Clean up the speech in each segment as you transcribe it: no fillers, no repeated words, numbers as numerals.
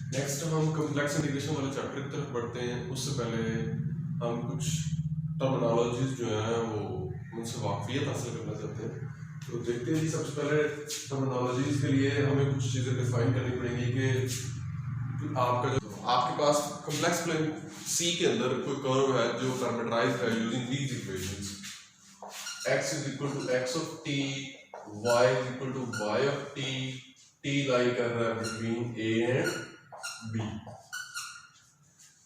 Next हम complex integration वाले chapter की तरफ बढ़ते हैं। उससे पहले हम कुछ टर्मिनोलॉजीज जो हैं वो उनसे वाकफियत हासिल करना चाहते हैं। तो देखते हैं जी, सबसे पहले टर्मिनोलॉजीज के लिए हमें कुछ चीज़ें डिफाइन करनी पड़ेंगी कि आपका जो आपके पास कॉम्प्लेक्स प्लेन सी के अंदर कोई कर्व है जो पैरामीटराइज्ड है using these equations. x is equal to x of t, y is equal to y of t, t लाई कर रहा है बिटवीन a एंड b।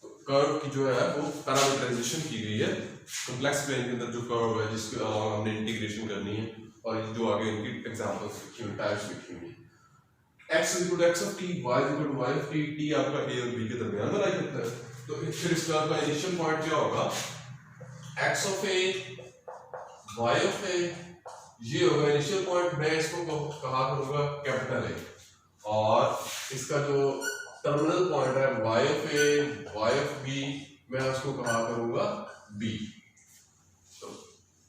तो कर्व की जो है वो पैरामीटराइजेशन की गई है कॉम्प्लेक्स प्लेन के अंदर जो कर्व है जिसके अलावा हमने इंटीग्रेशन करनी है, और जो आगे इनकी एग्जांपल्स लिखी हुई टाइप्स लिखी हुई। x is equal to x of t, y is equal to y of t, t आपका a और b के दरमियान में लाई करता है। तो फिर इस कर्व का इनिशियल पॉइंट क्या होगा? x of a, y of a, ये होगा इनिशियल पॉइंट। मैं इसको कहा करूंगा कैपिटल ए, और इसका जो टर्मिनल पॉइंट है y of a, y of b, मैं उसको कहा करूंगा b। तो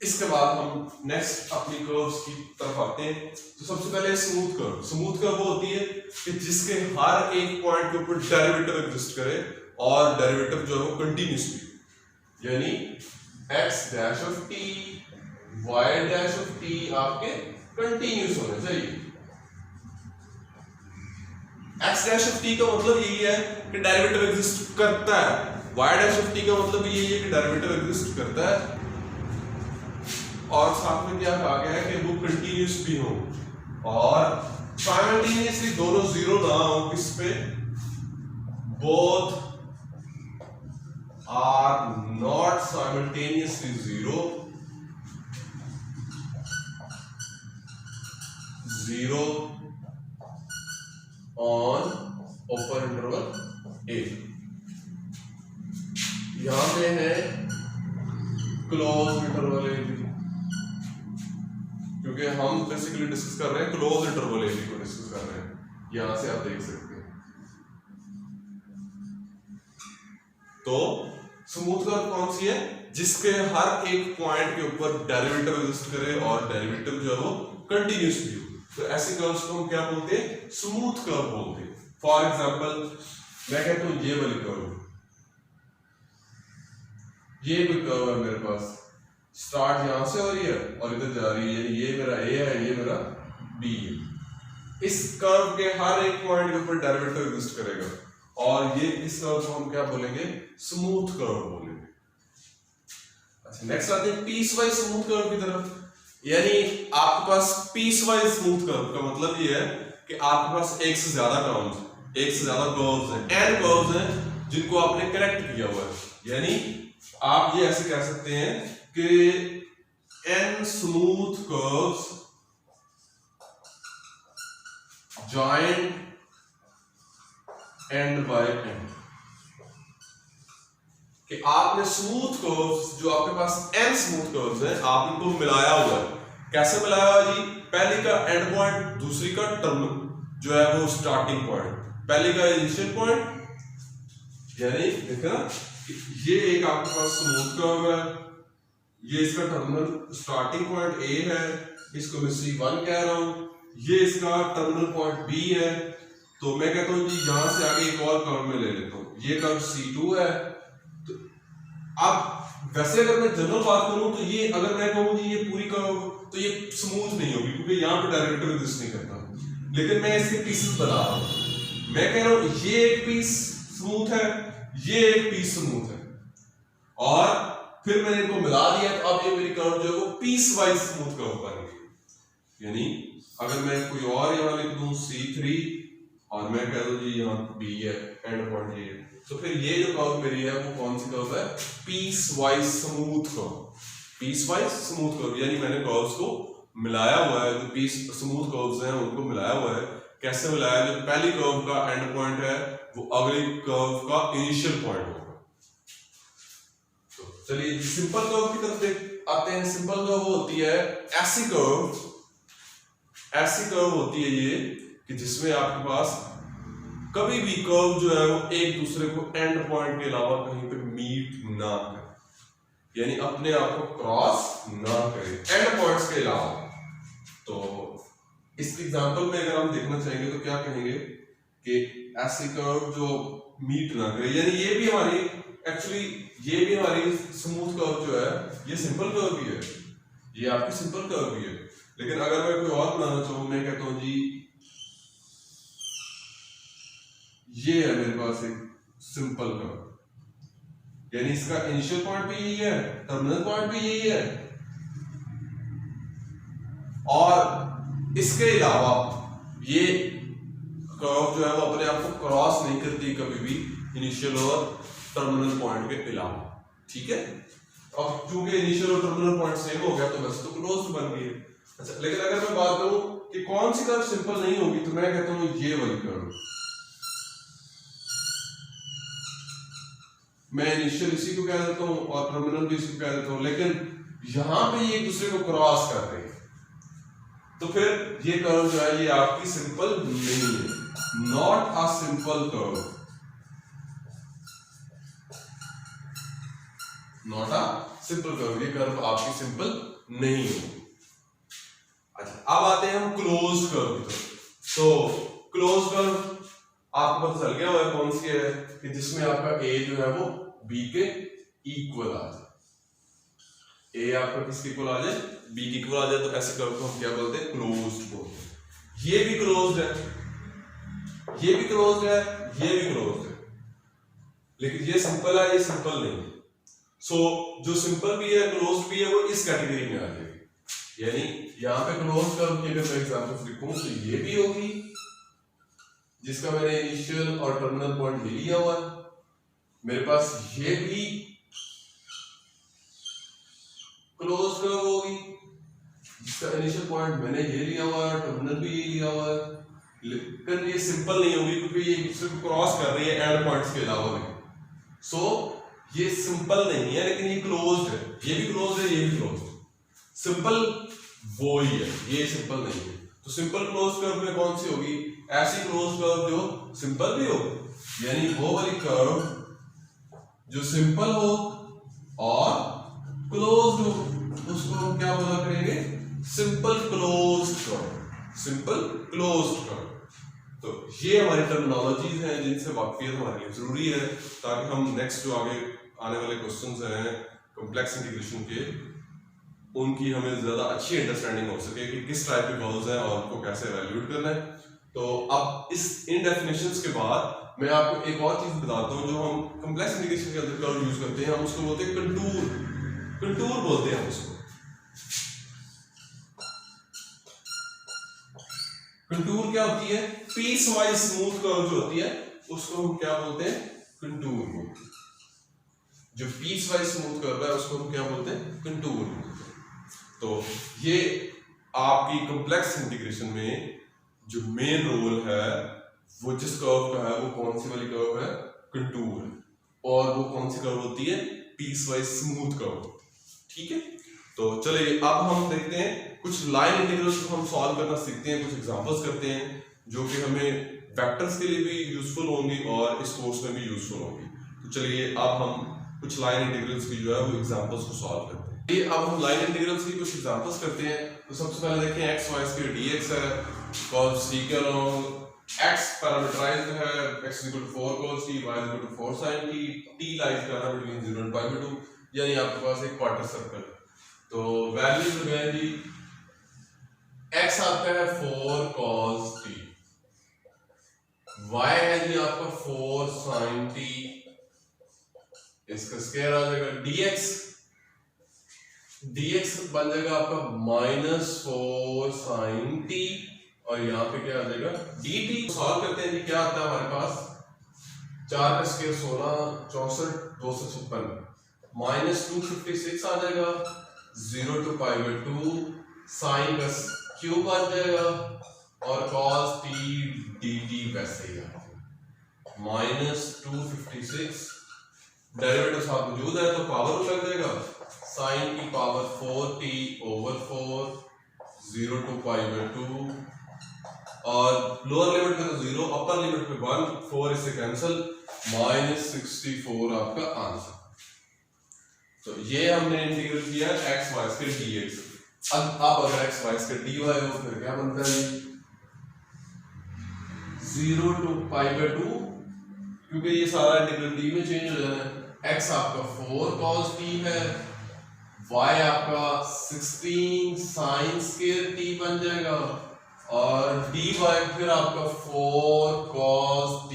इसके बाद हम नेक्स्ट अपनी कर्व्स की तरफ आते हैं। तो सबसे पहले स्मूथ कर्व। स्मूथ कर्व वो होती है कि जिसके हर एक पॉइंट के ऊपर डेरिवेटिव एग्जिस्ट करे, और डेरिवेटिव जो है वो कंटिन्यूसली, यानी x dash of t, y dash of t आपके कंटिन्यूस होने चाहिए। x डैश ऑफ t का मतलब यही है कि डेरिवेटिव एग्जिस्ट करता है, y डैश ऑफ t का मतलब यही है कि डेरिवेटिव एग्जिस्ट करता है, और साथ में क्या कहा गया है कि वो कंटिन्यूस भी हो, और साइमल्टेनियसली दोनों जीरो ना हो। किस पे? Both are not simultaneously zero, zero on open interval A. यहां पे है क्लोज इंटरवल ए भी, क्योंकि हम बेसिकली डिस्कस कर रहे हैं क्लोज इंटरवल ए को डिस्कस कर रहे हैं। यहां से आप देख सकते हैं। तो स्मूथ कर्व कौन सी है? जिसके हर एक पॉइंट के ऊपर डेरिवेटिव एग्जिस्ट करे और डेरिवेटिव जो है वो कंटिन्यूस भी हो। तो ऐसे कर्व्स को हम क्या बोलते हैं? स्मूथ कर्व बोलते हैं। फॉर एग्जांपल मैं कहता हूं ये वाली कर्व, ये कोई कर्व है मेरे पास, स्टार्ट यहां से हो रही है और इधर जा रही है, ये मेरा a है, ये मेरा b है। इस कर्व के हर एक पॉइंट के ऊपर डेरिवेटिव एग्जिस्ट करेगा, और ये इस कर्व को हम क्या बोलेंगे? स्मूथ कर्व बोलेंगे। अच्छा, नेक्स्ट आते हैं पीस वाइज स्मूथ कर्व की तरफ। यानी आपके पास पीस वाइज स्मूथ कर्व का मतलब ये है कि आपके पास एक से ज्यादा टर्म्स, एक से ज्यादा कर्व्स हैं, n कर्व्स हैं जिनको आपने कनेक्ट किया हुआ है। यानी आप ये ऐसे कह सकते हैं कि n smooth curves joined end by end, कि आपने स्मूथ कर्व्स, जो आपके पास n स्मूथ कर्व्स हैं, आप इनको मिलाया हुआ है। कैसे मिलाया हुआ जी? पहली का एंड पॉइंट, दूसरी का टर्मिनल जो है वो स्टार्टिंग पॉइंट, पहली का इनिशियल पॉइंट, यानी देखा ये एक आपके पास स्मूथ कर्व है, ये इसका टर्मिनल स्टार्टिंग पॉइंट A है, इसको मैं C1 कह रहा हूं, ये इसका टर्मिनल पॉइंट B है। तो मैं कहता हूं जी यहां से आगे एक और कर्व में ले लेता हूं, ये कर्व C2 है। तो अब वैसे अगर मैं जनरल बात करूं तो ये, अगर मैं कहूं जी ये पूरी कर्व, तो ये स्मूथ नहीं होगी क्योंकि यहां पे डेरिवेटिव एग्जिस्ट नहीं करता। लेकिन मैं इसके पीसेस बना रहा हूं, मैं कह रहा हूं ये एक पीस स्मूथ है, ये एक पीस स्मूथ है, और फिर मैंने इनको मिला दिया, तो अब ये मेरी कर्व जो है वो पीस वाइज स्मूथ कर्व बन गई। यानी अगर मैं कोई और यहां लिख दूं C3 और मैं कह दूं जी यहां B है, एंड पॉइंट ये है, तो फिर ये जो कर्व मेरी है वो कौन सी कर्व है? Piecewise smooth curve. Piecewise smooth curve यानी मैंने कर्व्स को मिलाया हुआ है, जो पीस स्मूथ कर्व्स हैं उनको मिलाया हुआ है। कैसे मिलाया? जो पहली कर्व का एंड पॉइंट है वो अगली कर्व का इनिशियल पॉइंट होगा। तो चलिए सिंपल कर्व की तरफ देख आते हैं। सिंपल कर्व होती है ऐसी कर्व, ऐसी कर्व होती है ये कि जिसमें आपके पास कभी भी कर्व जो है वो एक दूसरे को एंड पॉइंट के अलावा कहीं पे मीट ना करे, यानी अपने आप को क्रॉस ना करे एंड पॉइंट्स के अलावा। तो इसकी एग्जांपल में अगर हम देखना चाहेंगे तो क्या कहेंगे कि ऐसे कर्व जो मीट ना करे, यानी ये भी हमारी एक्चुअली ये भी हमारी स्मूथ कर्व जो है ये सिंपल कर्व भी है, ये आपकी सिंपल कर्व भी है। लेकिन अगर मैं कोई और बनाना चाहूँ, मैं कहता हूँ जी ये है मेरे पास एक सिंपल कर्व, यानी इसका इनिशियल पॉइंट भी यही है, टर्मिनल पॉइंट भी यही है, और इसके अलावा ये कर्व जो है वो अपने आप को क्रॉस नहीं करती कभी भी इनिशियल और टर्मिनल पॉइंट के अलावा, ठीक है। अब चूंकि इनिशियल और टर्मिनल पॉइंट सेम हो गया तो बस तो क्लोज बन गई है। अच्छा, लेकिन अगर मैं बात करूं कि कौन सी कर्व सिंपल नहीं होगी, तो मैं कहता हूं ये वाली कर्व, मैं इनिशियल इसी को कह देता हूं और टर्मिनल भी इसी को कह देता हूं, लेकिन यहां पे ये एक दूसरे को क्रॉस कर रहे हैं, तो फिर ये कर्व जो है ये आपकी सिंपल नहीं है, not a simple curve, not a simple curve, ये कर्व आपकी सिंपल नहीं है। अच्छा, अब आते हैं हम क्लोज कर्व की तरफ। तो क्लोज कर्व आपको पता चल गया हुआ है कौन सी है, कि जिसमें आपका ए जो है वो बी के इक्वल आ जाए, ए आपका किसके इक्वल आ जाए, बी के इक्वल आ जाए, तो ऐसे कर्व को हम क्या बोलते हैं, क्लोज्ड बोलते हैं। ये भी क्लोज्ड है, ये भी क्लोज्ड है, ये भी क्लोज्ड है, लेकिन ये सिंपल है, ये सिंपल नहीं है। सो जो सिंपल भी है क्लोज्ड भी है वो इस कैटेगरी में आ जाएगी, यानी यहां पे क्लोज कर्व की अगर मैं एग्जांपल लिखूं तो ये भी होगी जिसका मैंने इनिशियल और टर्मिनल पॉइंट ले लिया हुआ है, मेरे पास ये भी क्लोज कर्व होगी जिसका इनिशियल पॉइंट मैंने ये लिया हुआ है, टर्मिनल भी ये लिया हुआ है, लेकिन ये सिंपल नहीं होगी क्योंकि ये एक दूसरे को क्रॉस कर रही है एंड पॉइंट्स के अलावा भी। सो ये सिंपल नहीं है, लेकिन ये क्लोज्ड है, ये भी क्लोज्ड है, ये भी क्लोज्ड है, सिंपल वो ही है, ये सिंपल नहीं है। तो सिंपल क्लोज कर्व में कौन सी होगी, ऐसी क्लोज कर्व जो सिंपल भी हो, यानी वो वाली कर्व जो सिंपल हो और क्लोज्ड हो, उसको हम क्या बोला करेंगे, simple closed curve, simple closed curve. तो ये हमारी टर्मिनोलॉजीज हैं जिनसे वाकफियत हमारे लिए जरूरी है, ताकि हम नेक्स्ट जो आगे आने वाले क्वेश्चंस हैं कॉम्प्लेक्स इंटीग्रेशन के, उनकी हमें ज्यादा अच्छी अंडरस्टैंडिंग हो सके कि किस टाइप के कर्व्स हैं और उनको कैसे इवैल्यूएट करना है। तो अब इस इन डेफिनेशंस के बाद मैं आपको एक और चीज बताता हूं, जो हम कॉम्प्लेक्स इंटीग्रेशन के अंदर कर्व यूज करते हैं, हम उसको बोलते हैं कंटूर, कंटूर बोलते हैं हम उसको। कंटूर क्या होती है, पीस वाइज स्मूथ कर्व जो होती है उसको हम क्या बोलते हैं, कंटूर बोलते हैं। जो पीस वाइज स्मूथ कर्व है उसको हम क्या बोलते हैं, कंटूर बोलते हैं। तो ये आपकी कॉम्प्लेक्स इंटीग्रेशन में जो मेन रोल है वो जिस कर्व का है वो कौन सी वाली कर्व है, कंटूर है, और वो कौन सी कर्व होती है, पीस वाइज स्मूथ कर्व, ठीक है। तो चलिए अब हम देखते हैं कुछ लाइन इंटीग्रल्स को हम सॉल्व करना सीखते हैं, कुछ एग्जांपल्स करते हैं जो कि हमें वेक्टर्स के लिए भी यूजफुल होंगी और इस कोर्स में भी यूजफुल होंगी। तो चलिए अब हम कुछ लाइन इंटीग्रल्स की जो है वो एग्जांपल्स को सॉल्व करते हैं। ये अब हम लाइन इंटीग्रल्स की कुछ एग्जांपल्स करते हैं। तो सबसे पहले देखें एक्स वाई स्क्वायर dx है, cos t के अलोंग x पैरामीटराइज्ड है, x = 4 cos t, y = 4 sin t, t lies कर रहा है बिटवीन 0 and π/2, यानी आपके पास एक क्वार्टर सर्कल है। तो वैल्यूज हो गए जी, x आता है 4 cos t, y है जी आपका 4 sin t, इसका स्क्वायर आ जाएगा, dx बन जाएगा आपका -4 sin t, और यहाँ पे क्या आ जाएगा dt। सॉल्व करते हैं जी, क्या आता है हमारे पास, 4 का स्क्वायर 16, 64, 256, -256 आ जाएगा, 0 to π/2, साइन का क्यूब आ जाएगा, और cos t dt वैसे ही आ जाएगा, -256, डेरिवेटिव साथ मौजूद है तो पावर लग जाएगा, साइन की पावर 4t/4, 0 to π/2, और लोअर लिमिट में तो 0, अपर लिमिट में 1, 4 इससे कैंसिल, -64 आपका आंसर। तो ये हमने इंटीग्रेट किया x y स्क्वायर dx। अब अगर x y स्क्वायर dy हो फिर क्या बनता है, 0 to π/2, क्योंकि ये सारा इंटीग्रल टी में चेंज हो जाना है। x आपका 4 cos t है, y आपका 16 sin स्क्वायर t बन जाएगा, और dy फिर आपका 4 cos t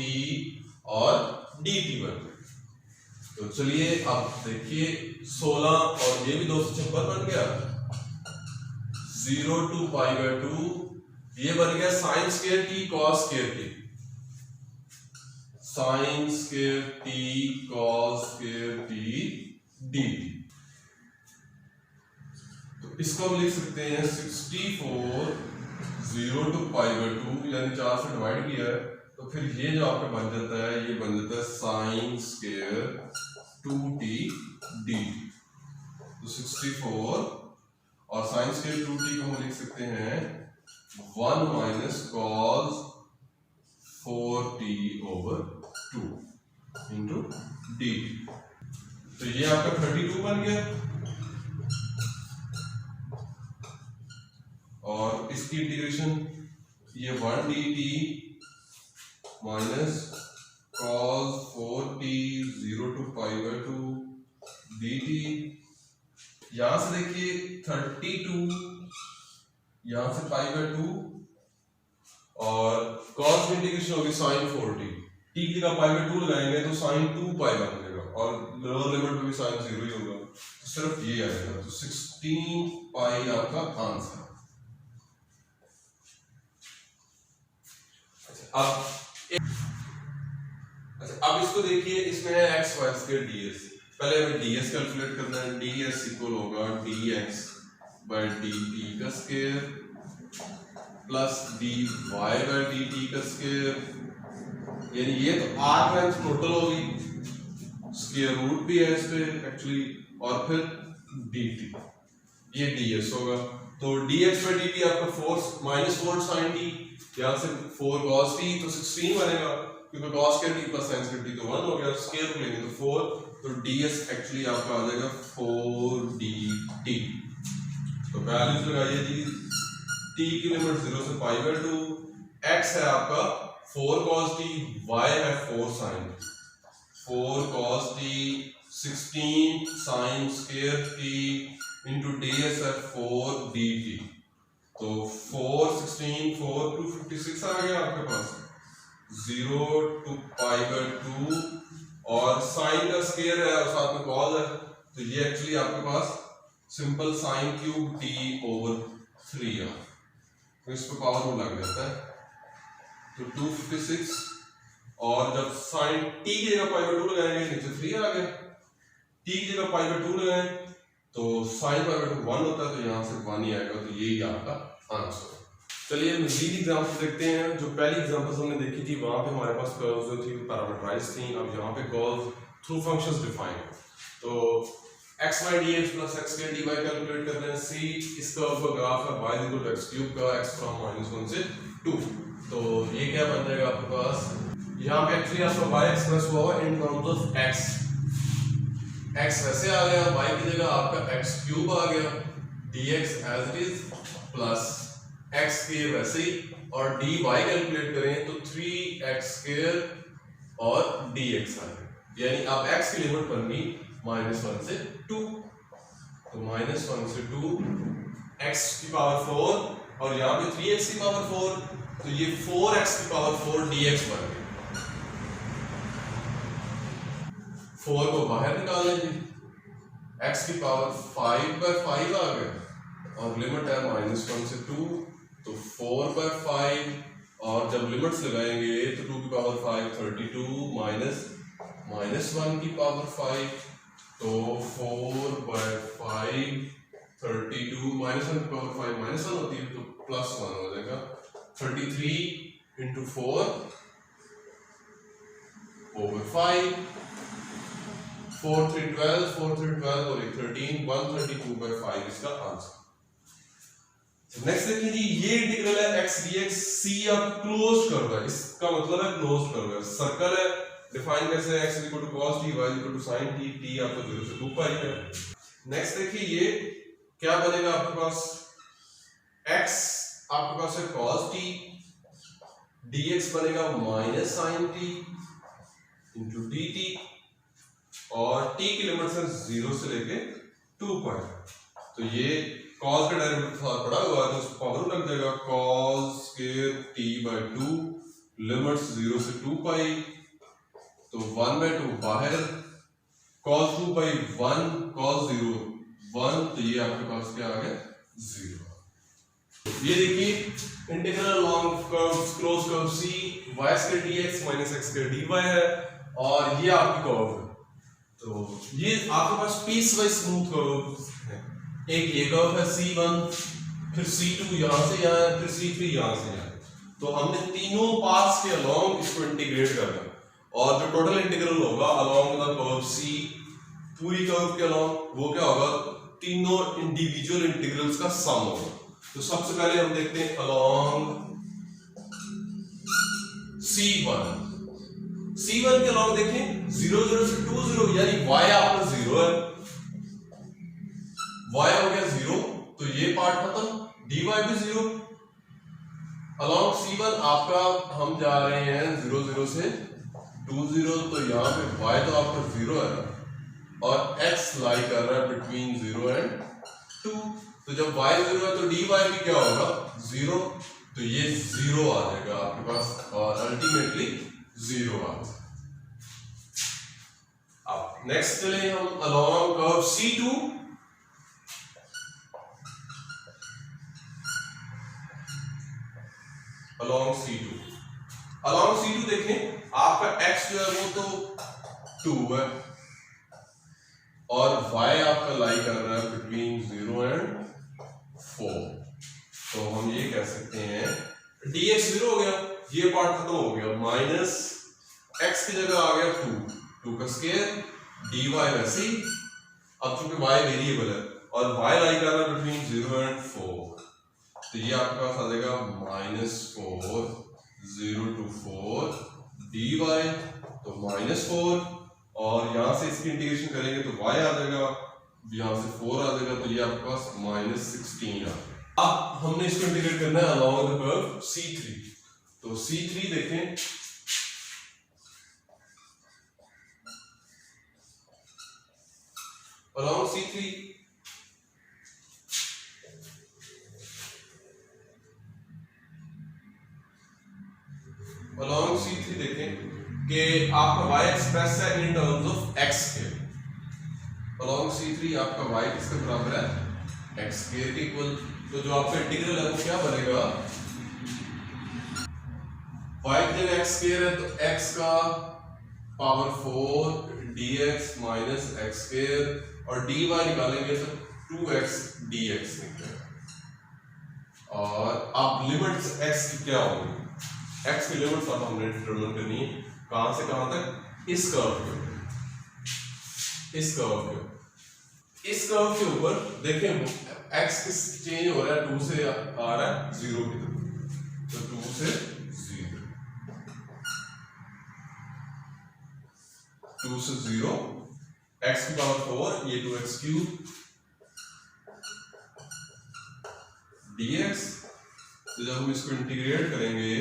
और dt बन जाएगा। तो चलिए अब देखिए 16 और ये भी 256 बन गया, 0 to π/2 ये बन गया sin square t cos square t, sin square t cos square t dt। तो इसको हम लिख सकते हैं 64 0 to π/2 यानी 4 से डिवाइड किया है, तो फिर ये जो आपका बन जाता है, ये बन जाता है sin स्क्वायर 2t dt। तो 64 और sin स्क्वायर 2t को हम लिख सकते हैं 1 minus cos 4t over 2 into dt। तो ये आपका 32 बन गया, और इसकी इंटीग्रेशन ये 1 dt minus cos 4t 0 to π/2 dt। यहां से देखिए 32 यहां से π/2, और cos की इंटीग्रेशन होगी sin 4t, t की जगह π/2 लगाएंगे तो sin 2π बन जाएगा, और लोअर लिमिट में भी sin 0 ही होगा, तो सिर्फ ये आएगा। तो 16π आपका आंसर। अब इसको देखिए, इसमें है x y स्क्वायर ds। पहले हमें ds कैलकुलेट करना है। ds इक्वल होगा dx बाय dt का square plus dy by dt का स्क्वायर, यानी ये तो r टाइम्स टोटल होगी, स्क्वायर रूट भी है इस पे एक्चुअली, और फिर dt, ये ds होगा। तो dx बाय dt आपका 4 sin t, यहाँ से 4 cos t तो 16 बनेगा, क्योंकि cos square t plus sin square t तो 1 हो गया, स्क्वायर को लेंगे तो 4, तो ds एक्चुअली आपका आ जाएगा 4 dt। तो वैल्यूज लगाइए जी, t की लिमिट 0 से π/2, x है आपका 4 cos t, y है 4 sin, 4 cos t 16 sin square t into ds है 4 dt। तो 4 16 4 to 56 आ गया आपके पास, 0 to π/2, और साइन का स्क्वायर है और साथ में कॉस है, तो ये एक्चुअली आपके पास simple sine cube t over 3 है, तो इस पर पावर में लग जाता है, तो 256, और जब साइन t की जगह π/2 लगाएंगे नीचे 3 आ गया, t की जगह π/2 लगाएं तो साइन π/2 1 होता है, तो यहाँ से 1 ही आएगा, तो यही आपका आंसर। चलिए मजीद एग्जाम्पल देखते हैं। जो पहली एग्जाम्पल्स हमने देखी थी वहां पे हमारे पास कर्व्स जो थी पैरामीटराइज्ड थी, अब यहाँ पे कर्व्स थ्रू फंक्शंस डिफाइन है। तो x y dx plus x square dy calculate कर रहे हैं। सी इस कर्व का ग्राफ है y equal to x cube का, x फ्रॉम -1 से 2, तो ये क्या बन जाएगा आपके पास, यहाँ पे एक्चुअली आपका y एक्सप्रेस हुआ है in terms of x, x वैसे आ गया, y की जगह आपका x क्यूब आ गया, dx as it is plus x square वैसे ही, और dy कैलकुलेट करें तो 3x स्क्वायर और dx आ गया, यानी अब x की लिमिट बन गई -1 से 2, तो -1 से 2 x की पावर 4 और यहाँ पे 3x की पावर 4, तो ये 4x की पावर 4 dx बन गया। 4 को बाहर निकाल लेंगे, x की पावर 5/5 आ गया, और लिमिट है -1 से 2, तो 4/5, और जब लिमिट्स लगाएंगे तो 2 की पावर 5 32 माइनस -1 की पावर 5, तो 4/5 32 -1 की पावर 5 -1 होती है तो +1 हो जाएगा, 33 into 4 over 5, 4 3 12 4 3 12 और 13 132/5 इसका आंसर। नेक्स्ट देखिए जी, ये इंटीग्रल है x dx, c आप क्लोज्ड कर्व है, इसका मतलब है क्लोज्ड कर्व है, सर्कल है, डिफाइन कैसे है, x cos t y sin t, t आपको 0 से 2 पाई है। नेक्स्ट देखिए ये क्या बनेगा आपके पास, x आपके पास है cos t, dx बनेगा minus sine T into D T, और t की लिमिट से 0 से लेके 2 पाई, तो ये cos का डेरिवेटिव पड़ा हुआ है तो उसको पावर लग जाएगा cos square t by 2 limit 0 से 2 पाई, तो 1/2 बाहर, cos 2 बाई 1 cos 0 1, तो ये आपके पास क्या आ गया 0। ये देखिए integral along curve close curve C y square dx minus x square dy है, और ये आपकी कर्व है, तो ये आपके पास पीस वाइज स्मूथ कर्व है। एक ये कर्व है C1, फिर C2 यहां से यहां है, फिर C3 यहां से यहां है, तो हमने तीनों पाथ्स के अलोंग इसको इंटीग्रेट करना है, और जो टोटल इंटीग्रल होगा अलोंग द कर्व C पूरी कर्व के अलोंग वो क्या होगा, तीनों इंडिविजुअल इंटीग्रल्स का सम होगा। तो सबसे पहले हम देखते हैं अलोंग C1 के अलोंग देखें 0 0 से 2 0, यानी y आपका 0 है, y हो गया 0, तो ये पार्ट खत्म, dy भी 0। अलोंग C1 आपका हम जा रहे हैं 0 0 से 2 0, तो यहाँ पे y तो आपका 0 है और x लाई कर रहा है बिटवीन 0 एंड 2, तो जब y 0 है तो dy भी क्या होगा 0, तो ये 0 आ जाएगा आपके पास, और अल्टीमेटली 0 आ जाएगा। अब नेक्स्ट चले हम along curve C2, along C2 देखें आपका x जो है वो तो 2 है, और y आपका लाई कर रहा है बिटवीन 0 एंड 4, तो हम ये कह सकते हैं dx 0 हो गया, ये पार्ट खत्म हो गया, माइनस x की जगह आ गया 2 का स्क्वायर, dy वैसे ही, अब चूंकि y वेरिएबल है और y लाई कर रहा है बिटवीन 0 एंड 4, तो ये आपके पास आ जाएगा -4 0 to 4 dy, तो -4, और यहां से इसकी इंटीग्रेशन करेंगे तो y आ जाएगा, यहां से 4 आ जाएगा, तो ये आपके पास -16 आ जाएगा। अब हमने इसको इंटीग्रेट करना है अलोंग द कर्व C3, तो C3 देखें अलोंग C3 देखें कि आपका y एक्सप्रेस है in terms of x square, along C3 आपका y किसके बराबर है x स्क्वायर के इक्वल, तो जो आपका इंटीग्रल है वो क्या बनेगा, y की जगह x स्क्वायर है तो x का power 4 dx minus x square, और dy निकालेंगे तो 2x dx निकलेगा, और अब लिमिट्स x की क्या होगी, x की लिमिट्स अब हमने डिटरमाइन करनी है, कहां से कहां तक, इस कर्व के ऊपर देखें x किस चेंज हो रहा है, 2 से आ रहा है 0 की तरफ, तो 2 से 0, 2 से 0 x की पावर 4, ये 2x क्यूब dx, तो जब हम इसको इंटीग्रेट करेंगे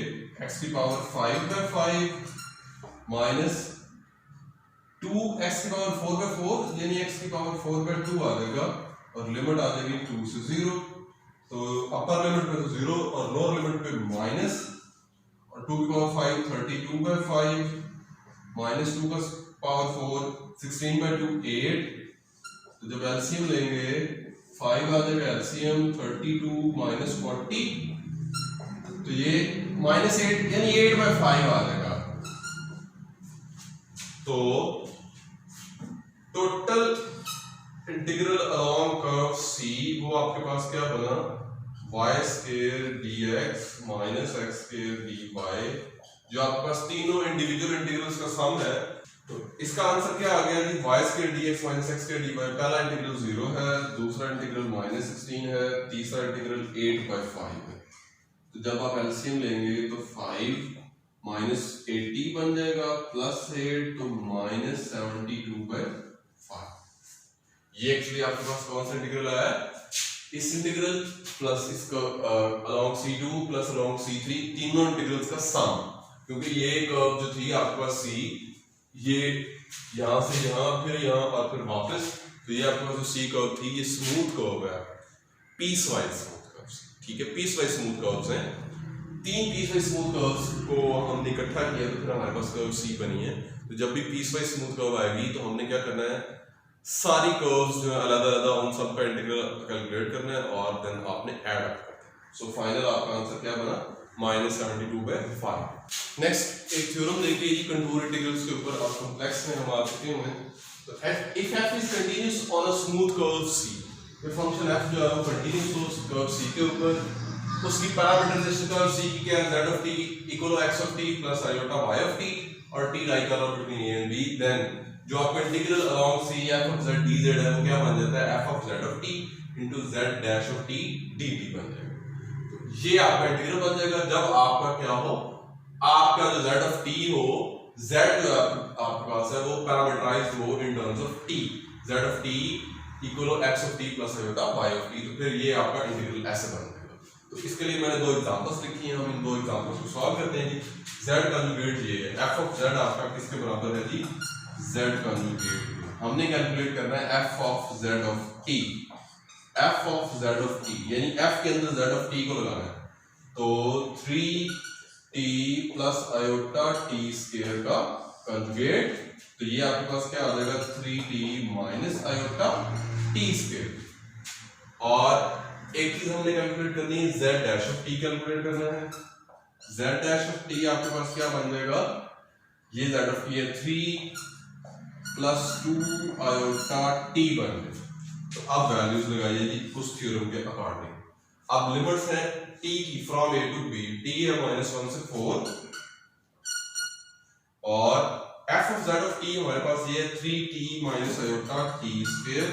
x की पावर 5/5 माइनस 2x की पावर 4/4, यानी x की पावर 4/2 आ जाएगा, और लिमिट आ जाएगी 2 से 0, तो अपर लिमिट पे तो 0 और लोअर लिमिट पे माइनस, और 2 की पावर 5 32/5 माइनस 2 का पावर 4 16/2 8, तो जब एलसीएम लेंगे 5 आ जाएगा एलसीएम 32 माइनस 40, तो ये -8 यानी 8/5 आ जाएगा, तो total integral along curve C वो आपके पास क्या बना, y square dx minus x square dy, जो आपके पास तीनों इंडिविजुअल इंटीग्रल्स का सम है, तो इसका आंसर क्या आ गया जी, y square dx minus x square dy, पहला इंटीग्रल 0 है, दूसरा इंटीग्रल -16 है, तीसरा इंटीग्रल 8/5 है, तो जब आप एलसीएम लेंगे तो 5 -80 बन जाएगा प्लस 8, तो -72/5, ये एक्चुअली आपके पास कौन सा इंटीग्रल आया है, इस इंटीग्रल प्लस इसका along C2 plus along C3 तीनों इंटीग्रल्स का सम, क्योंकि ये कर्व जो थी आपके पास C, ये यहाँ से यहाँ फिर यहाँ और फिर वापस, तो ये आपके पास जो C कर्व थी ये स्मूथ कर्व है, पीस वाइज स्मूथ कर्व्स, ठीक है, पीस वाइज स्मूथ कर्व्स हैं। तीन पीस वाइज स्मूथ कर्व्स को हमने इकट्ठा किया तो फिर हमारे पास कर्व C बनी है। तो जब भी पीस वाइज स्मूथ कर्व आएगी तो हमने क्या करना है, सारी कर्व्स जो है अलग अलग उन सब का इंटीग्रल कैलकुलेट करना है और देन आपने ऐड अप करना है। सो फाइनल आपका आंसर क्या बना, -72/5। नेक्स्ट एक थ्योरम देखिए जी कंटूर इंटीग्रल्स के ऊपर, और कॉम्प्लेक्स में हम आ चुके हैं। तो if f is continuous on a smooth curve C, ये फंक्शन f जो है वो कंटीन्यूअस कर्व C के ऊपर, उसकी पैरामीटराइजेशन कर्व C की क्या है, z of t equal x of t plus iota y of t और t like are between a and b, then जो आपका integral along C f of z dz है वो क्या बन जाता है, f of z of t into z dash of t dt बन जाएगा। तो ये आपका इंटीग्रल बन जाएगा जब आपका क्या हो, आपका जो z of t हो, z जो आपके पास है वो पैरामीटराइज्ड हो in terms of t, z of t equal x of t plus iota y of t, तो फिर ये आपका इंटीग्रल ऐसे बन जाएगा। तो इसके लिए मैंने दो एग्जांपल्स लिखी हैं, हम इन दो एग्जांपल्स को सॉल्व करते हैं जी। z कंजुगेट ये है, f of z आपका किसके बराबर है जी, z कंजुगेट, हमने कैलकुलेट करना है f of z of t, f of z of t यानी f के अंदर z of t को लगाना है, तो 3t plus iota t square का कंजुगेट, तो ये आपके पास क्या आ जाएगा 3t minus iota t square. और एक चीज हमने कैलकुलेट करनी है, z dash of t calculate करना है, z डैश ऑफ t आपके पास क्या बन जाएगा, ये z ऑफ t है 3 प्लस 2 iota t बन गया। तो अब वैल्यूज लगाइए जी उस थ्योरम के अकॉर्डिंग। अब लिमिट्स हैं t की from a to b, t है -1 से 4 और f of z of t हमारे पास ये है 3t minus iota t square,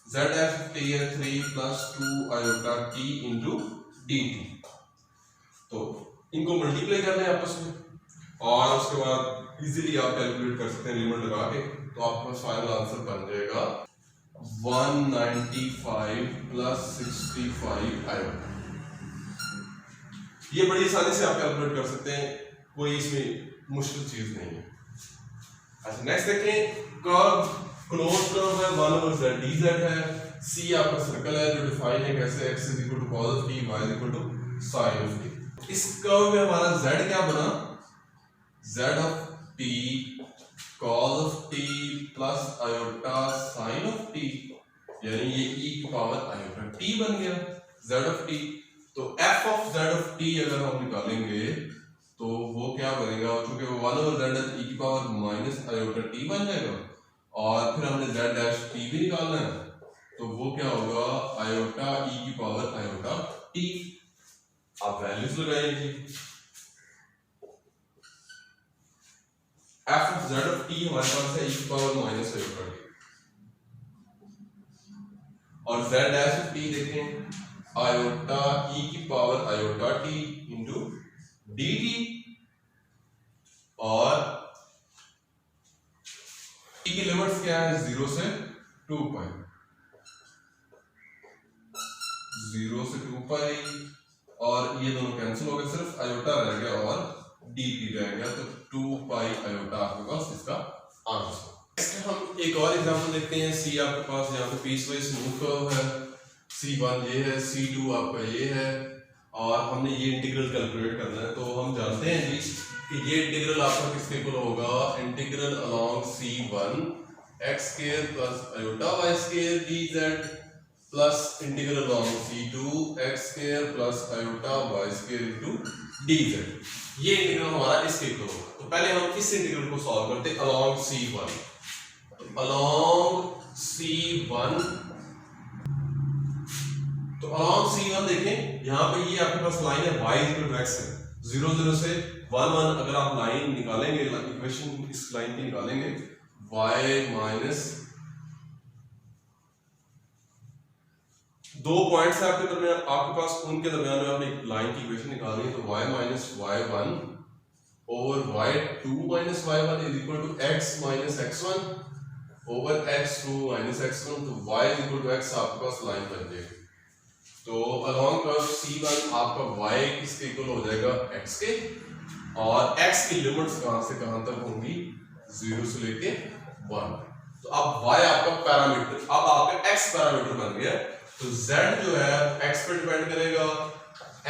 z dash of t है 3 plus 2 iota t into dt। तो इनको मल्टीप्लाई करना है आपस में और उसके बाद इजीली आप कैलकुलेट कर सकते हैं लिमिट लगा के, तो आपका फाइनल आंसर बन जाएगा 195 प्लस 65 iota। ये बड़ी आसानी से आप कैलकुलेट कर सकते हैं, कोई इसमें मुश्किल चीज नहीं है। अच्छा नेक्स्ट देखें, कर्व क्लोज कर्व है 1/z dz है, c आपका सर्कल है जो डिफाइन है कैसे, x is equal to cos of t, y is equal to sin of t। इस कर्व में हमारा z क्या बना, z of t cos of t plus iota sin of t, यानी ये e की पावर iota t बन गया z of t। तो f of z of t अगर हम निकालेंगे तो वो क्या बनेगा, चूंकि वो 1/z है तो e की पावर माइनस iota t बन जाएगा, और फिर हमने z डैश t भी निकालना है तो वो क्या होगा iota e की पावर iota t। आप वैल्यूज लगाइए, f of z of t हमारे पास है e की पावर माइनस iota t, और z डैश of t देखें iota e की power iota t into dt, और t की लिमिट्स क्या है 0 से 2 पाई, 0 से 2 पाई, और ये दोनों कैंसिल हो गए, सिर्फ iota रह गया और dt रह गया, तो 2 पाई iota आपके पास इसका आंसर। नेक्स्ट हम एक और एग्जांपल देखते हैं, c आपके पास यहाँ पे पीस वाइज स्मूथ कर्व है, c1 ये है, c2 आपका ये है, और हमने ये इंटीग्रल कैलकुलेट करना है। तो हम जानते हैं जी कि ये इंटीग्रल आपका किसके इक्वल होगा, integral along c1 x square plus iota y square dz plus integral along c2 x square plus iota y square into dz। ये इंटीग्रल हमारा इसके इक्वल होगा। तो पहले हम इस इंटीग्रल को सॉल्व करते हैं अलोंग c1। अलोंग c1, तो अलोंग c1 देखें यहाँ पे ये आपके पास लाइन है y इक्वल टू x है, 0 0 से 1 1 अगर आप लाइन निकालेंगे, इक्वेशन इस लाइन की निकालेंगे, y माइनस 2 पॉइंट्स है आपके दरमियान, आपके पास उनके दरमियान में आपने लाइन की इक्वेशन निकालनी है, तो y minus y1 over y2 minus y1 is equal to x minus x1, over x2 minus x1, तो y इक्वल टू x आपके पास लाइन बन जाएगी। तो अलोंग कर्व C1 आपका y किसके इक्वल हो जाएगा, x के, और x की लिमिट्स कहां से कहां तक होंगी, 0 से लेके 1। तो अब y आपका पैरामीटर, अब आपका x पैरामीटर बन गया। तो z जो है x पे डिपेंड करेगा,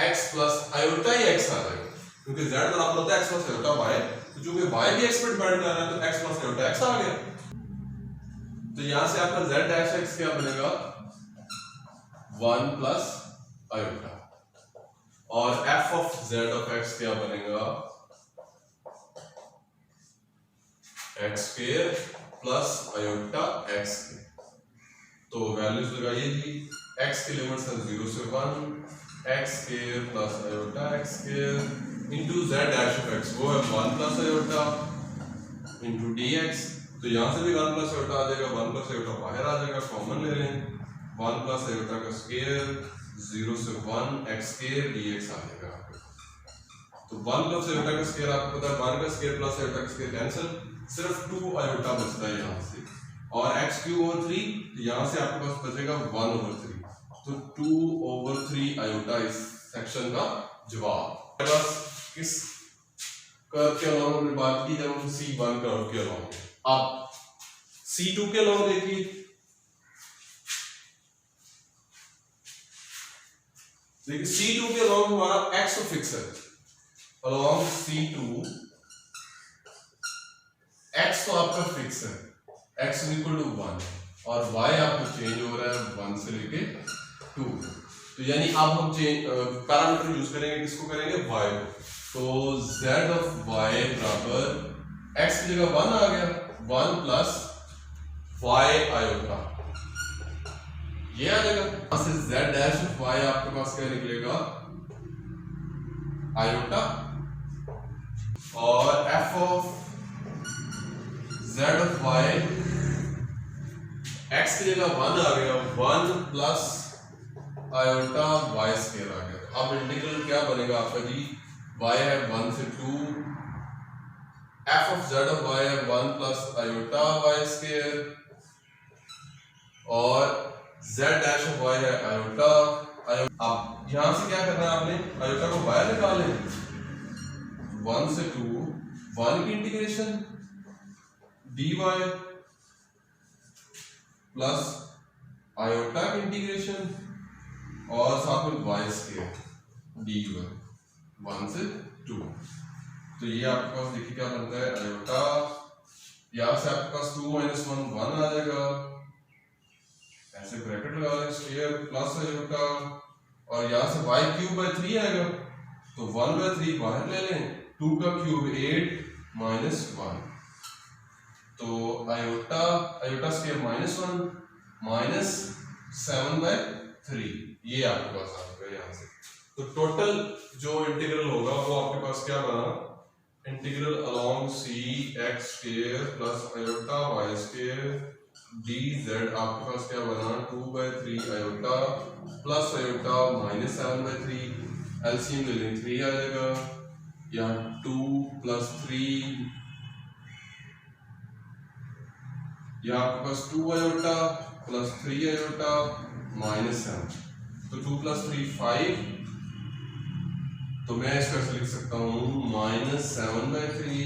x प्लस आयोटा ही x आ जाएगा, क्योंकि z बराबर होता है x प्लस आयोटा y। तो चूंकि y भी x पे डिपेंड कर रहा है तो x प्लस आयोटा x आ गया। तो यहां से आपका z डैश x क्या बनेगा, 1 प्लस आयोटा, और f of z of x क्या बनेगा, x square plus iota x square. तो वैल्यूज लगाइए जी, x की लिमिट्स है 0 से 1, x square plus iota x square into z dash of x, वो है 1 प्लस आयोटा इंटू dx। तो यहां से भी 1 प्लस आयोटा आ जाएगा, 1 प्लस आयोटा बाहर आ जाएगा, कॉमन ले लें, 1 प्लस आयोटा का स्क्वायर 0 से 1 x स्क्वायर dx आ जाएगा। तो 1 प्लस आयोटा का स्क्वायर आपको पता है 1 का स्क्वायर प्लस आयोटा का स्क्वायर कैंसिल, सिर्फ 2 आयोटा बचता है यहाँ से, और x क्यूब ओवर 3, तो यहाँ से आपके पास बचेगा 1 ओवर 3। तो 2 ओवर 3 आयोटा इस सेक्शन का जवाब। बस किस कर्व के अलोंग हमने बात की, जब हम C1 कर्व के अलोंग। अब C2 के अलोंग देखिए, C2 के अलोंग हमारा x तो फिक्स है, अलोंग C2 x तो आपका फिक्स है, x इक्वल टू 1, और y आपको चेंज हो रहा है 1 से लेके 2। तो यानी अब हम चेंज पैरामीटर यूज करेंगे, किसको करेंगे, y को। तो z ऑफ y बराबर x की जगह 1 आ गया, 1 प्लस y आयोटा, ये आ जाएगा। यहां से z डैश ऑफ y आपके पास क्या निकलेगा, आयोटा, और f of z of y x की जगह 1 आ गया, 1 प्लस आयोटा y स्क्वायर आ गया। अब इंटीग्रल क्या बनेगा आपका जी, y है 1 से 2, f of z of y है 1 प्लस आयोटा y स्क्वायर, और z डैश ऑफ y है आयोटा। अब यहां से क्या करना है आपने, आयोटा को बाहर निकाल लें, 1 से 2 1 की इंटीग्रेशन dy प्लस आयोटा की इंटीग्रेशन, और साथ में y स्क्वायर dy 1 से 2। तो ये आपके पास देखिए क्या बनता है, आयोटा, यहां से आपके पास 2 माइनस 1 1 आ जाएगा, ऐसे ब्रैकेट लगा लें, स्क्वायर प्लस आयोटा, और यहां से y क्यूब बाय 3 आएगा, तो 1 बाय 3 बाहर ले लें, 2 का क्यूब 8 माइनस 1, तो iota iota square minus 1 minus 7 by 3, ये आपके पास आ गया यहाँ से। तो टोटल जो इंटीग्रल होगा वो आपके पास क्या बना, integral along C X square plus iota Y square dz आपके पास क्या बना, 2/3 iota plus iota minus 7/3, LCM ले लें 3 आ जाएगा, यहाँ 2 प्लस 3, यहाँ आपके पास 2 आयोटा प्लस 3 आयोटा माइनस 7, तो 2 प्लस 3 5, तो मैं इसको ऐसे लिख सकता हूँ माइनस 7/3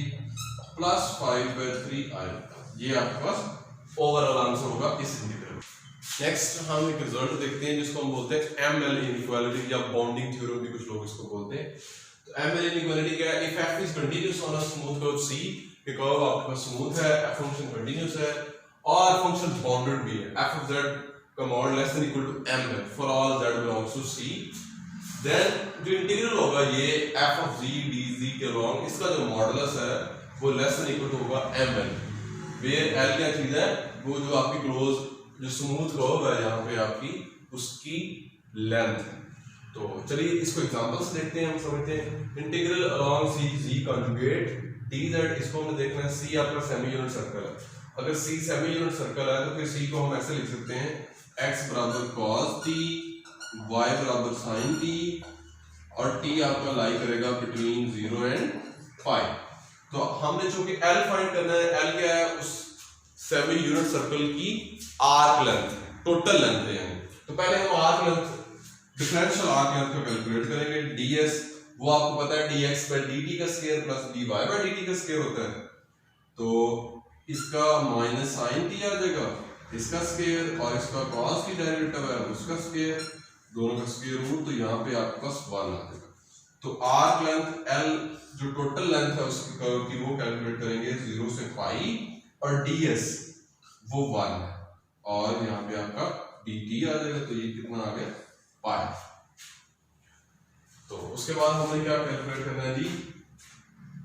प्लस 5/3 आयोटा। ये आपके पास ओवरऑल आंसर होगा इस इंटीग्रल। नेक्स्ट हम एक रिजल्ट देखते हैं जिसको हम बोलते हैं एमएल इनइक्वालिटी या बाउंडिंग थ्योरम भी कुछ लोग इसको बोलते हैं। तो एमएल इनइक्वालिटी क्या है, if F is continuous on a smooth curve C, ये कर्व आपके पास स्मूथ है, एफ फंक्शन कंटीन्यूअस है और फंक्शन बाउंडेड भी है, एफ ऑफ z का mod less than equal to m है for all z belongs to c, then जो इंटीग्रल होगा ये f of z dz के अलोंग, इसका जो मॉडुलस है वो लेस देन इक्वल टू होगा ml, वेयर l क्या चीज है, वो जो आपकी क्लोज जो स्मूथ कर्व है यहाँ पे आपकी उसकी लेंथ। तो चलिए इसको एग्जांपल से देखते हैं, हम समझते हैं। Integral along c z conjugate dz, इसको हमें देखना है, c आपका सेमी यूनिट सर्कल है, अगर c सेमी यूनिट सर्कल है तो फिर c को हम ऐसे लिख सकते हैं x बराबर cos t, y बराबर sin t, और t आपका लाई करेगा बिटवीन 0 एंड पाई। तो हमने जो कि l फाइंड करना है, l क्या है, उस सेमी यूनिट सर्कल की आर्क लेंथ, टोटल लेंथ है यानी। तो पहले हम arc length, differential arc length को कैलकुलेट करेंगे। ds वो आपको पता है dx बाय dt का square plus dy by dt का स्क्वायर होता है। तो इसका माइनस साइन t आ जाएगा, इसका स्क्वायर और इसका cos की डेरिवेटिव है उसका स्क्वायर, दोनों का स्क्वायर रूट, तो यहाँ पे आपके पास 1 आ जाएगा। तो आर्क लेंथ l जो टोटल लेंथ है उसकी कर्व की वो कैलकुलेट करेंगे 0 से पाई, और ds वो 1 है, और यहाँ पे आपका dt आ जाएगा, तो ये कितना आ गया पाई। तो उसके बाद हमें क्या कैलकुलेट करना है जी,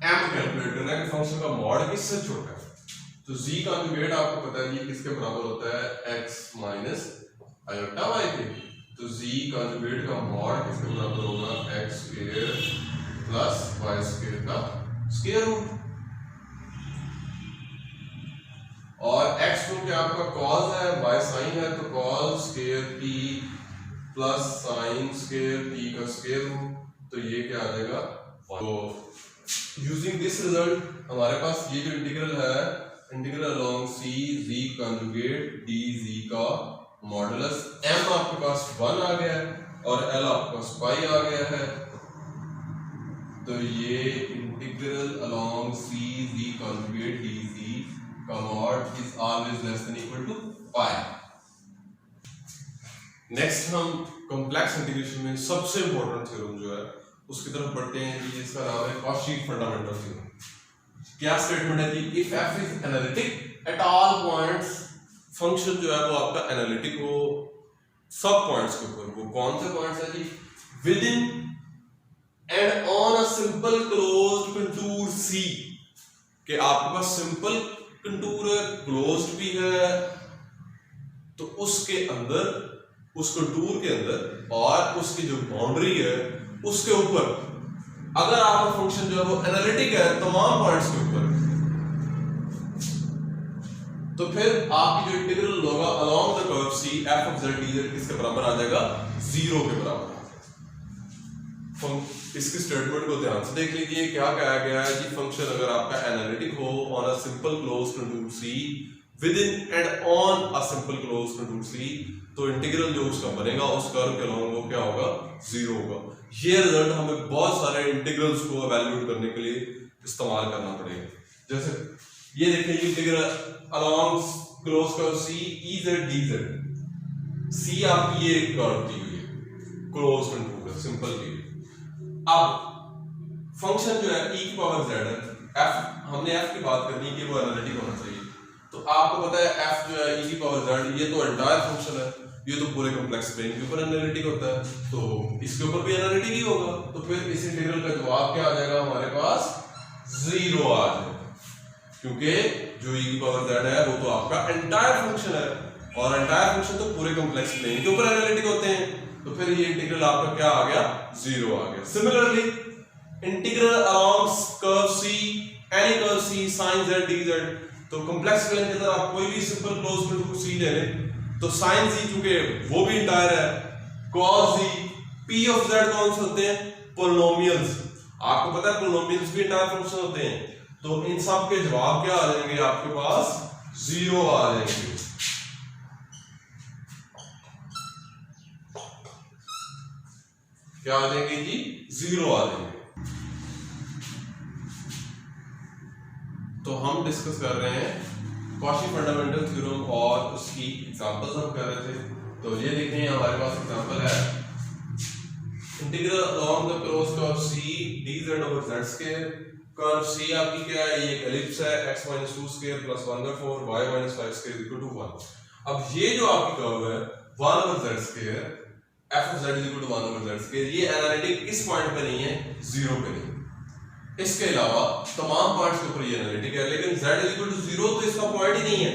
m कैलकुलेट करना है कि फंक्शन का मॉड किससे छोटा है। तो z का कंजुगेट आपको पता है जी किसके बराबर होता है, x माइनस आयोटा y के। तो z कंजुगेट का मॉड किसके बराबर होगा, x square plus y square का स्क्वायर रूट, और x क्योंकि आपका cos है, y sin है, तो cos square t plus sin square t का स्क्वायर रूट, तो ये क्या आ जाएगा। तो यूजिंग दिस रिजल्ट हमारे पास ये जो इंटीग्रल है, integral along c z conjugate dz का मॉडुलस m आपके पास 1 आ गया है और l आपके पास पाई आ गया है। तो ये integral along c z conjugate dz का mod is always less than equal to pi. Next हम कॉम्प्लेक्स इंटीग्रेशन में सबसे इंपॉर्टेंट थ्योरम जो है उसकी तरफ बढ़ते हैं जी, इसका नाम है कॉची फंडामेंटल थ्योरम। क्या स्टेटमेंट है जी, if f is analytic at all points, function जो है वो आपका एनालिटिक हो सब पॉइंट्स के ऊपर। वो कौन से पॉइंट्स है जी, within and on a simple closed contour c, कि आपके पास सिंपल कंटूर है, क्लोज्ड भी है, तो उसके अंदर, उस कंटूर के अंदर और उसकी जो बाउंड्री है उसके ऊपर अगर आपका फंक्शन जो है वो एनालिटिक है तमाम पॉइंट्स के ऊपर, तो फिर आपकी जो इंटीग्रल होगा along the curve c f of z dz किसके बराबर आ जाएगा, 0 के बराबर आ जाएगा। इसकी स्टेटमेंट को ध्यान से देख लीजिए, क्या कहा गया है जी, फंक्शन अगर आपका एनालिटिक हो on a simple closed contour c with in and on a simple closed contour c, तो इंटीग्रल जो उसका बनेगा उस कर्व के अलोंग वो क्या होगा, 0 होगा। ये रिजल्ट हमें बहुत सारे इंटीग्रल्स को एवेल्यूएट करने के लिए इस्तेमाल करना पड़ेगा। जैसे ये देखिए integral along close curve c ez dz, c आपकी ये कर्व दी हुई है क्लोज कंटूर है सिंपल की। अब फंक्शन जो है e की पावर z है, f हमने f की बात करनी है कि वो एनालिटिक होना चाहिए। तो आपको पता है f जो है e की पावर z, ये तो एंटायर फंक्शन है, ये तो पूरे कॉम्प्लेक्स प्लेन के ऊपर एनालिटिक होता है, तो इसके ऊपर भी एनालिटिक ही होगा। तो फिर इस इंटीग्रल का जवाब क्या आ जाएगा हमारे पास, 0 आ जाएगा, क्योंकि जो e की पावर z है वो तो आपका एंटायर फंक्शन है, और एंटायर फंक्शन तो पूरे कॉम्प्लेक्स प्लेन के ऊपर एनालिटिक होते हैं, तो फिर ये इंटीग्रल आपका क्या आ गया, 0 आ गया। Similarly integral along curve c, any curve c sin z dz, तो कॉम्प्लेक्स प्लेन के अंदर आप कोई भी सिंपल क्लोज कंटूर c ले लें, तो sin z चूंकि वो भी इंटायर है, cos z, p of z कौन से होते हैं, पोलिनोमियल्स, आपको पता है पोलिनोमियल्स भी इंटायर फंक्शन होते हैं, तो इन सब के जवाब क्या आ जाएंगे आपके पास, 0 आ जाएंगे। क्या आ जाएंगे जी, 0 आ जाएंगे। तो हम डिस्कस कर रहे हैं कॉची फंडामेंटल थ्योरम और उसकी एग्जांपल्स हम कर रहे थे। तो ये देखिए हमारे पास एग्जांपल है, integral along the close curve c dz over z square. Curve c आपकी क्या है, ये एक एलिप्स है, x - 2 square plus 1/4 y - 5 square equal to 1। अब ये जो आपकी कर्व है 1 over z square, f of z equal to 1 over z square, ये एनालिटिक किस पॉइंट पे नहीं है, 0 पे नहीं। इसके अलावा तमाम पॉइंट्स के ऊपर ये एनालिटिक है, लेकिन z इक्वल टू 0 तो इसका पॉइंट ही नहीं है,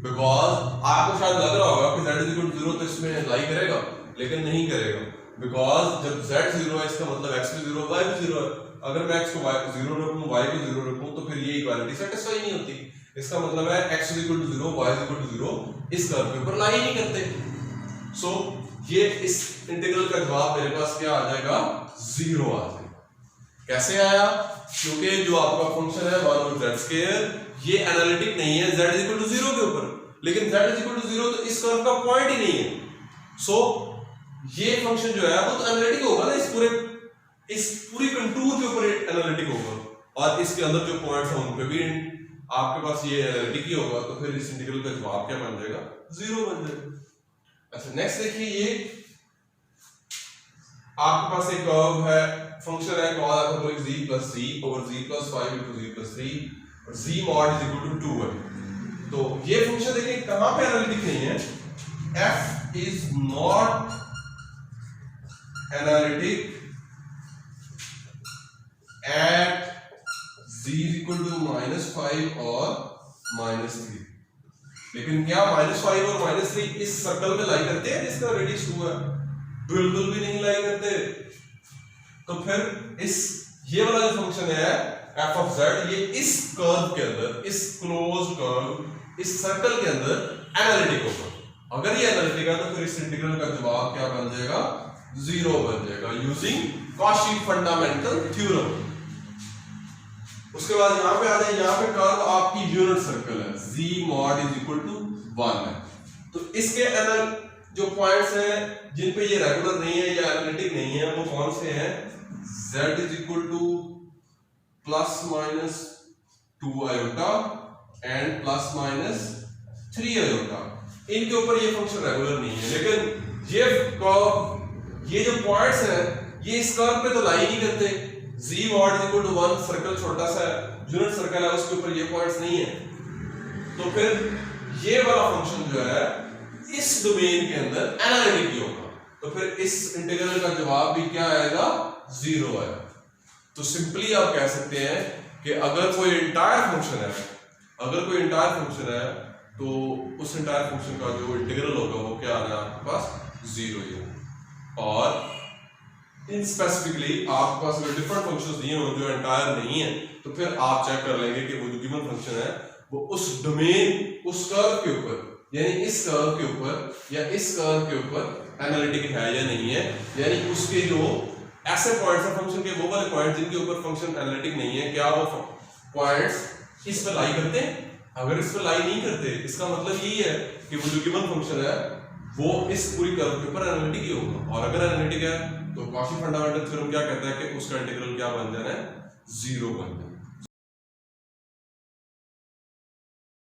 बिकॉज आपको शायद लग रहा होगा कि z इक्वल टू 0 तो इसमें लाई करेगा, लेकिन नहीं करेगा, बिकॉज जब z 0 है इसका मतलब x भी 0 y भी 0 है। अगर मैं x को 0 रखूं y को 0 रखूं तो फिर ये इक्वालिटी सेटिस्फाई नहीं होती। इसका मतलब है x equal to 0 y equal to 0 इस कर्व के ऊपर लाई नहीं करते। सो ये इस इंटीग्रल का जवाब मेरे पास क्या आ जाएगा, 0 आ जाएगा। कैसे आया? क्योंकि जो आपका फंक्शन है 1 over z स्क्वायर ये एनालिटिक नहीं है z इक्वल टू 0 के ऊपर, लेकिन z इक्वल टू 0 तो इस कर्व का पॉइंट ही नहीं है। सो ये फंक्शन जो है वो तो एनालिटिक होगा ना, इस पूरी कंटूर के ऊपर एनालिटिक होगा, और इसके अंदर जो पॉइंट्स हैं उन पे भी आपके पास ये एनालिटिक ही होगा, तो फिर इस इंटीग्रल का जवाब क्या बन जाएगा? 0 बन जाएगा। अच्छा नेक्स्ट देखिए, ये आपके पास एक कर्व है, फंक्शन है cos hyperbolic z plus c over z plus 5 into z plus 3 और z mod is equal to 2 है। तो ये फंक्शन देखिए कहां पे एनालिटिक नहीं है, f is not analytic at z is equal to -5 और -3, लेकिन क्या -5 और -3 इस सर्कल में लाई करते हैं जिसका रेडियस 2 है? बिल्कुल भी नहीं लाई करते। तो फिर ये वाला जो फंक्शन है f of z, ये इस कर्व के अंदर, इस क्लोज कर्व, इस सर्कल के अंदर एनालिटिक होगा। अगर ये एनालिटिक है तो फिर इस इंटीग्रल का जवाब क्या बन जाएगा? 0 बन जाएगा यूजिंग कॉची फंडामेंटल थ्योरम। उसके बाद यहां पे आ जाए, यहां पे कर्व आपकी यूनिट सर्कल है, z mod is equal to 1 है। तो इसके जो पॉइंट्स हैं जिन पे ये रेगुलर नहीं है या एनालिटिक नहीं है वो कौन से हैं? z is equal to ±2 iota and ±3 iota। इनके ऊपर ये फंक्शन रेगुलर नहीं है, लेकिन ये जो पॉइंट्स हैं ये इस कर्व पे तो लाई नहीं करते। z mod is equal to 1 circle छोटा सा यूनिट सर्कल है, उसके ऊपर ये पॉइंट्स नहीं है, तो फिर ये वाला फंक्शन जो है इस डोमेन के अंदर एनालिटिक ही होगा। तो फिर इस इंटीग्रल का जवाब भी क्या आएगा? 0 आएगा। तो सिंपली आप कह सकते हैं कि अगर कोई इंटायर फंक्शन है तो उस इंटायर फंक्शन का जो इंटीग्रल होगा वो क्या आना है आपके पास? 0 ही होगा। और इन स्पेसिफिकली आपके पास अगर डिफरेंट फंक्शंस दिए हों जो इंटायर नहीं है, तो फिर आप चेक कर लेंगे कि वो जो गिवन फंक्शन है वो उस डोमेन, उस कर्व के ऊपर, यानी इस कर्व के ऊपर या इस कर्व के ऊपर एनालिटिक है या नहीं है, यानी उसके जो ऐसे पॉइंट्स हैं फंक्शन के, वो वाले पॉइंट्स जिनके ऊपर फंक्शन एनालिटिक नहीं है, क्या वो पॉइंट्स इस पर लाई करते हैं? अगर इस पर लाई नहीं करते, इसका मतलब यही है कि वो जो गिवन फंक्शन है वो इस पूरी कर्व के ऊपर एनालिटिक ही होगा। और अगर एनालिटिक है तो कॉची फंडामेंटल थ्योरम क्या कहता है कि उसका इंटीग्रल क्या बन जाना है? 0 बन जाना है।